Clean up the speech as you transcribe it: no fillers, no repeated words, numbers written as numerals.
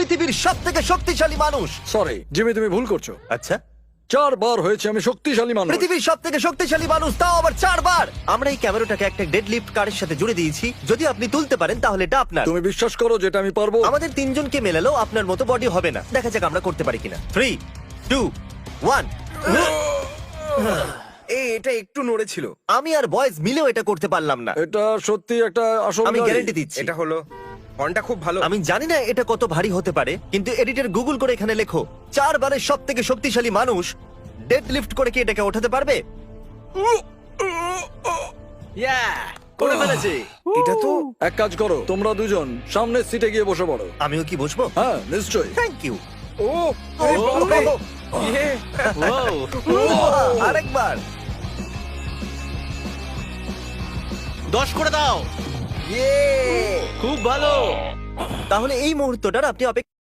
পৃথিবীর সবথেকে শক্তিশালী মানুষ। সরি জিমি, তুমি ভুল করছো। আচ্ছা, 4 বার হয়েছে আমি শক্তিশালী মানুষ। পৃথিবীর সবথেকে শক্তিশালী মানুষ, তাও আবার 4 বার। আমরা এই ক্যামেরাটাকে একটা ডেড লিফট কারের সাথে জুড়ে দিয়েছি। যদি আপনি তুলতে পারেন তাহলে এটা আপনার। তুমি বিশ্বাস করো যেটা আমি পারবো? আমাদের তিনজনকে মেলালেও আপনার মতো বডি হবে না। দেখা যাক আমরা করতে পারি কিনা। 3, 2, 1। এটা একটু নড়েছিল। আমি আর বয়েজ মিলেও এটা করতে পারলাম না। এটা সত্যি একটা আসল আমি গাড়ি। গ্যারান্টি দিচ্ছি। এটা হলো ফন্টটা খুব ভালো। আমি জানি না এটা কত ভারী হতে পারে, কিন্তু এডিটর গুগল করে এখানে লেখো 4 বারের সবথেকে শক্তিশালী মানুষ ডেড লিফট করে কি এটাকে ওঠাতে পারবে? করে ফেলেছি। এটা তো এক কাজ করো, তোমরা দুজন সামনের সিটে গিয়ে বসে পড়ো। আমিও কি বসবো? হ্যাঁ নিশ্চয়ই। Thank you. ও আরে বাপরে। ইয়ে। আরেকবার। 10 করে দাও। ইয়ে। খুব ভালো। তাহলে এই মুহূর্তটার আপনি অপেক্ষা